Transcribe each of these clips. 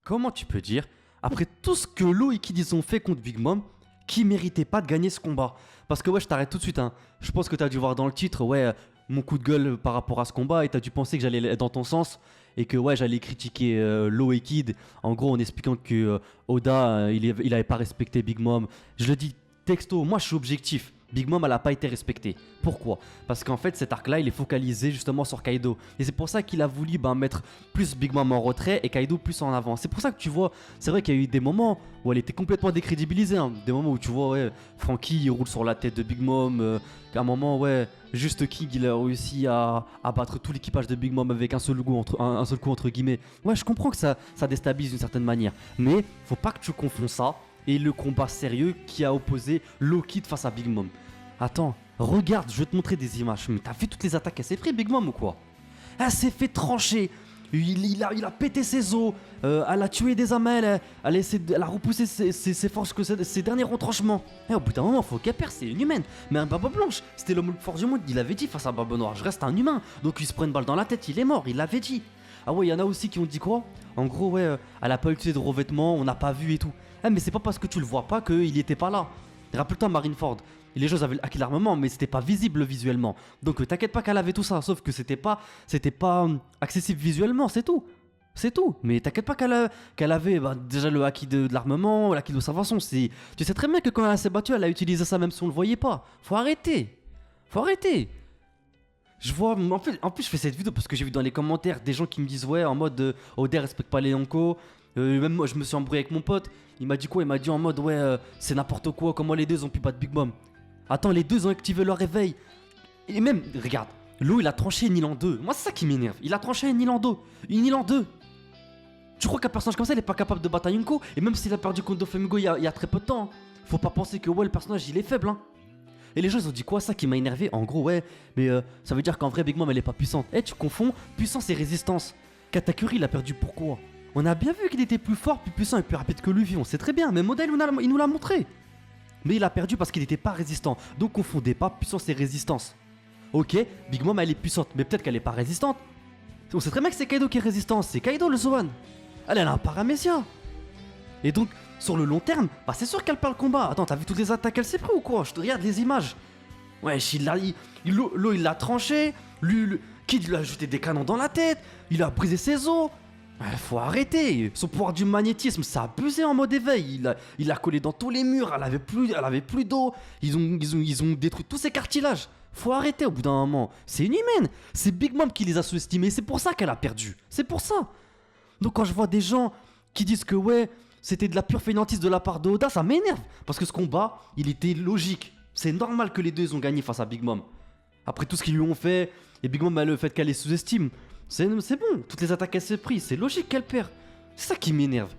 Comment tu peux dire, après tout ce que Lo et Kid ils ont fait contre Big Mom, qu'ils méritaient pas de gagner ce combat? Parce que ouais, je t'arrête tout de suite, hein. Je pense que t'as dû voir dans le titre, ouais, mon coup de gueule par rapport à ce combat, et t'as dû penser que j'allais être dans ton sens, et que ouais, j'allais critiquer Lo et Kid, en gros en expliquant que Oda, il avait pas respecté Big Mom. Je le dis texto, moi je suis objectif. Big Mom elle a pas été respectée. Pourquoi? Parce qu'en fait cet arc là il est focalisé justement sur Kaido. Et c'est pour ça qu'il a voulu mettre plus Big Mom en retrait et Kaido plus en avant. C'est pour ça que tu vois, c'est vrai qu'il y a eu des moments où elle était complètement décrédibilisée, hein. Des moments où tu vois, ouais, Franky il roule sur la tête de Big Mom. À un moment, ouais, juste King il a réussi à battre tout l'équipage de Big Mom avec un seul coup entre guillemets. Ouais, je comprends que ça déstabilise d'une certaine manière. Mais faut pas que tu confonds ça et le combat sérieux qui a opposé Low-Kid face à Big Mom. Attends, regarde, je vais te montrer des images. Mais t'as vu toutes les attaques qu'elle s'est pris, Big Mom, ou quoi? Elle s'est fait trancher. Il a pété ses os. Elle a tué des amels. Elle a repoussé ses forces, ses derniers retranchements. Et au bout d'un moment, faut qu'elle perde, c'est une humaine. Mais un Barbe Blanche, c'était l'homme le plus fort du monde. Il avait dit face à Barbe Noire, je reste un humain. Donc il se prend une balle dans la tête, il est mort, il l'avait dit. Ah ouais, il y en a aussi qui ont dit quoi? En gros, ouais, elle a pas utilisé de revêtement, on n'a pas vu et tout. Mais c'est pas parce que tu le vois pas qu'il était pas là. Rappelle-toi Marineford. Les gens avaient acquis l'armement, mais c'était pas visible visuellement. Donc t'inquiète pas qu'elle avait tout ça, sauf que c'était pas accessible visuellement, c'est tout. C'est tout. Mais t'inquiète pas qu'elle avait déjà le acquis de l'armement, l'acquis de sa façon. Tu sais très bien que quand elle s'est battue, elle a utilisé ça même si on le voyait pas. Faut arrêter. Faut arrêter. Je vois, en plus je fais cette vidéo parce que j'ai vu dans les commentaires des gens qui me disent ouais en mode Oda respecte pas les Yonko. Même moi je me suis embrouillé avec mon pote. Il m'a dit quoi? Il m'a dit en mode ouais c'est n'importe quoi, comment les deux ont pu battre Big Mom. Attends, les deux ont activé leur réveil. Et même, regarde, Lo il a tranché une île en deux. Moi c'est ça qui m'énerve. Il a tranché une île en deux. Une île en deux. Tu crois qu'un personnage comme ça il est pas capable de battre un Yonko? Et même s'il a perdu contre Doflamingo il y a très peu de temps. Faut pas penser que ouais le personnage il est faible hein. Et les gens ils ont dit quoi? Ça qui m'a énervé. En gros ouais, mais ça veut dire qu'en vrai Big Mom elle est pas puissante. Tu confonds puissance et résistance. Katakuri il a perdu pourquoi? On a bien vu qu'il était plus fort, plus puissant et plus rapide que Luffy, on sait très bien, mais Modèle il nous l'a montré. Mais il a perdu parce qu'il n'était pas résistant. Donc confondez pas puissance et résistance. Ok, Big Mom elle est puissante, mais peut-être qu'elle est pas résistante. On sait très bien que c'est Kaido qui est résistant, c'est Kaido le Zoan. Elle a un paramécia. Et donc, sur le long terme, c'est sûr qu'elle perd le combat. Attends, t'as vu toutes les attaques qu'elle s'est pris ou quoi? Je te regarde les images. Ouais, Lo il l'a tranché, Kid lui a jeté des canons dans la tête, il a brisé ses os. Faut arrêter. Son pouvoir du magnétisme, ça a abusé en mode éveil. Il a collé dans tous les murs, elle avait plus d'eau. Ils ont détruit tous ses cartilages. Faut arrêter au bout d'un moment. C'est une humaine. C'est Big Mom qui les a sous-estimés. C'est pour ça qu'elle a perdu. C'est pour ça. Donc quand je vois des gens qui disent que ouais, c'était de la pure fainéantise de la part de Oda, ça m'énerve. Parce que ce combat, il était logique. C'est normal que les deux ont gagné face à Big Mom. Après tout ce qu'ils lui ont fait, et Big Mom, le fait qu'elle les sous-estime, c'est bon. Toutes les attaques qu'elle s'est pris, c'est logique qu'elle perd. C'est ça qui m'énerve.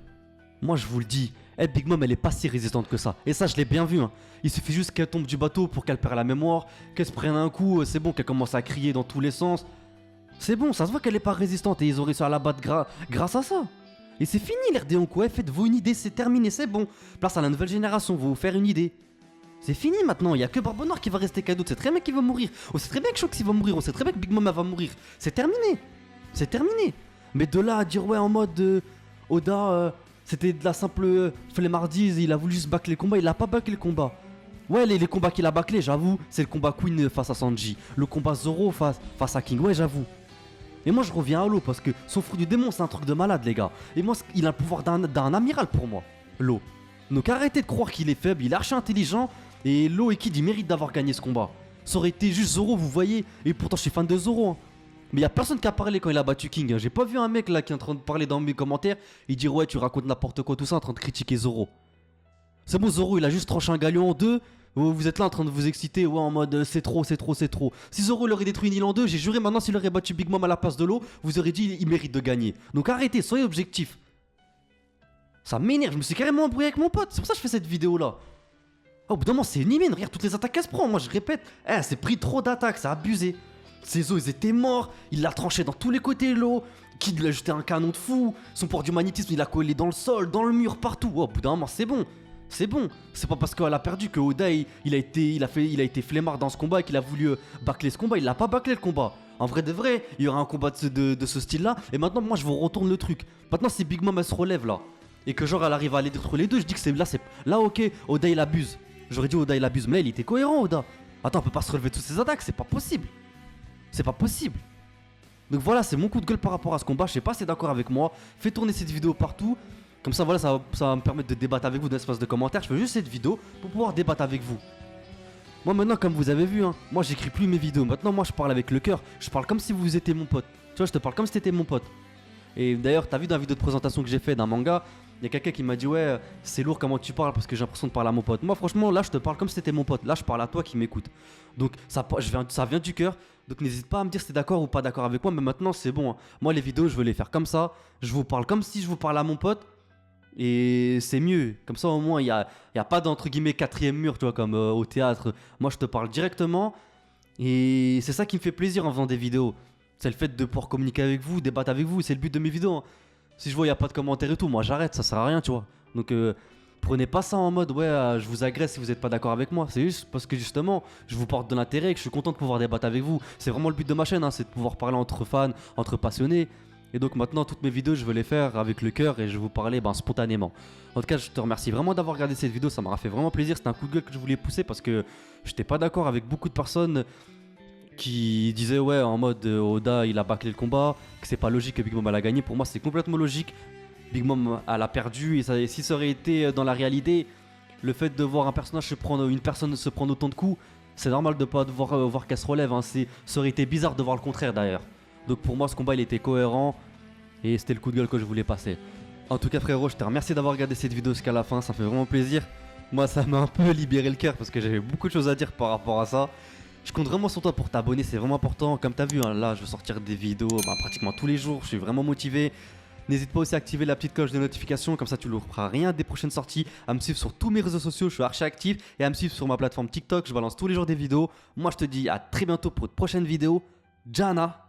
Moi, je vous le dis, Big Mom, elle est pas si résistante que ça. Et ça, je l'ai bien vu. Hein. Il suffit juste qu'elle tombe du bateau pour qu'elle perde la mémoire, qu'elle se prenne un coup, c'est bon, qu'elle commence à crier dans tous les sens. C'est bon, ça se voit qu'elle est pas résistante et ils ont réussi à la battre grâce à ça. Et c'est fini l'RD Yonko, faites-vous une idée, c'est terminé, c'est bon. Place à la nouvelle génération, vous faire une idée. C'est fini maintenant, il y a que Barbe Noire qui va rester Kaido, c'est très bien qu'il va mourir. On sait très bien que Shanks va mourir, on sait très bien que Big Mom va mourir. C'est terminé. C'est terminé. Mais de là à dire ouais en mode Oda c'était de la simple flemmardise, il a voulu juste bâcler le combat, il a pas bâclé le combat. Ouais les combats qu'il a bâclé, j'avoue, c'est le combat Queen face à Sanji, le combat Zoro face à King, ouais j'avoue. Et moi je reviens à Lo parce que son fruit du démon c'est un truc de malade les gars. Et moi il a le pouvoir d'un amiral pour moi, Lo. Donc arrêtez de croire qu'il est faible, il est archi intelligent. Et Lo et Kid ils méritent d'avoir gagné ce combat. Ça aurait été juste Zoro vous voyez. Et pourtant je suis fan de Zoro hein. Mais y'a personne qui a parlé quand il a battu King hein. J'ai pas vu un mec là qui est en train de parler dans mes commentaires et dire ouais tu racontes n'importe quoi tout ça en train de critiquer Zoro. C'est bon Zoro il a juste tranché un galion en deux. Vous êtes là en train de vous exciter ouais en mode c'est trop. Si Zoro il aurait détruit une île en deux, j'ai juré maintenant s'il aurait battu Big Mom à la place de Lo, vous aurez dit il mérite de gagner. Donc arrêtez, soyez objectifs. Ça m'énerve, je me suis carrément embrouillé avec mon pote, c'est pour ça que je fais cette vidéo là. Au bout d'un moment c'est une hymen, regarde toutes les attaques qu'elle se prend, moi je répète, elle s'est pris trop d'attaques, ça a abusé. Ses os ils étaient morts, il l'a tranché dans tous les côtés l'eau, Kid lui a jeté un canon de fou, son pouvoir du magnétisme il a collé dans le sol, dans le mur, partout. Au bout d'un moment c'est bon, c'est pas parce qu'elle a perdu que Oda il a été flemmard dans ce combat et qu'il a voulu bâcler ce combat, il l'a pas bâclé le combat. En vrai de vrai, il y aura un combat de ce style-là. Et maintenant, moi, je vous retourne le truc. Maintenant, si Big Mom, elle se relève là. Et que genre, elle arrive à les détruire les deux, je dis que c'est. Là, ok, Oda, il abuse. J'aurais dit Oda, il abuse. Mais là, il était cohérent, Oda. Attends, on peut pas se relever de toutes ces attaques, c'est pas possible. C'est pas possible. Donc voilà, c'est mon coup de gueule par rapport à ce combat. Je sais pas si t'es d'accord avec moi. Fais tourner cette vidéo partout. Comme ça, voilà, ça va me permettre de débattre avec vous dans l'espace de commentaires. Je fais juste cette vidéo pour pouvoir débattre avec vous. Moi maintenant, comme vous avez vu, hein, moi j'écris plus mes vidéos. Maintenant, moi je parle avec le cœur. Je parle comme si vous étiez mon pote. Tu vois, je te parle comme si t'étais mon pote. Et d'ailleurs, t'as vu dans la vidéo de présentation que j'ai fait d'un manga, il y a quelqu'un qui m'a dit ouais, c'est lourd comment tu parles parce que j'ai l'impression de parler à mon pote. Moi franchement, là je te parle comme si t'étais mon pote. Là je parle à toi qui m'écoute. Donc ça vient du cœur. Donc n'hésite pas à me dire si t'es d'accord ou pas d'accord avec moi. Mais maintenant c'est bon, hein. Moi les vidéos je veux les faire comme ça. Je vous parle comme si je vous parlais à mon pote. Et c'est mieux. Comme ça au moins y a pas d'entre guillemets quatrième mur, tu vois, comme au théâtre. Moi je te parle directement. Et c'est ça qui me fait plaisir en faisant des vidéos. C'est le fait de pouvoir communiquer avec vous, débattre avec vous. C'est le but de mes vidéos, hein. Si je vois il n'y a pas de commentaires et tout, moi j'arrête, ça sert à rien, tu vois. Donc prenez pas ça en mode ouais, je vous agresse si vous n'êtes pas d'accord avec moi. C'est juste parce que justement, je vous porte de l'intérêt et que je suis content de pouvoir débattre avec vous. C'est vraiment le but de ma chaîne, hein, c'est de pouvoir parler entre fans, entre passionnés. Et donc maintenant, toutes mes vidéos, je veux les faire avec le cœur et je vais vous parler spontanément. En tout cas, je te remercie vraiment d'avoir regardé cette vidéo, ça m'aura fait vraiment plaisir. C'était un coup de gueule que je voulais pousser parce que j'étais pas d'accord avec beaucoup de personnes qui disait ouais en mode Oda il a bâclé le combat, que c'est pas logique que Big Mom elle a gagné. Pour moi c'est complètement logique. Big Mom elle a perdu et si ça aurait été dans la réalité, le fait de voir une personne se prendre autant de coups, c'est normal de pas voir qu'elle se relève, hein. Ça aurait été bizarre de voir le contraire d'ailleurs. Donc pour moi ce combat il était cohérent et c'était le coup de gueule que je voulais passer. En tout cas frérot, je te remercie d'avoir regardé cette vidéo jusqu'à la fin, ça fait vraiment plaisir. Moi ça m'a un peu libéré le cœur parce que j'avais beaucoup de choses à dire par rapport à ça. Je compte vraiment sur toi pour t'abonner, c'est vraiment important. Comme t'as vu, hein, là je vais sortir des vidéos pratiquement tous les jours, je suis vraiment motivé. N'hésite pas aussi à activer la petite cloche de notification, comme ça tu ne louperas rien des prochaines sorties. À me suivre sur tous mes réseaux sociaux, je suis archi actif. Et à me suivre sur ma plateforme TikTok, je balance tous les jours des vidéos. Moi je te dis à très bientôt pour une prochaine vidéo. Jana.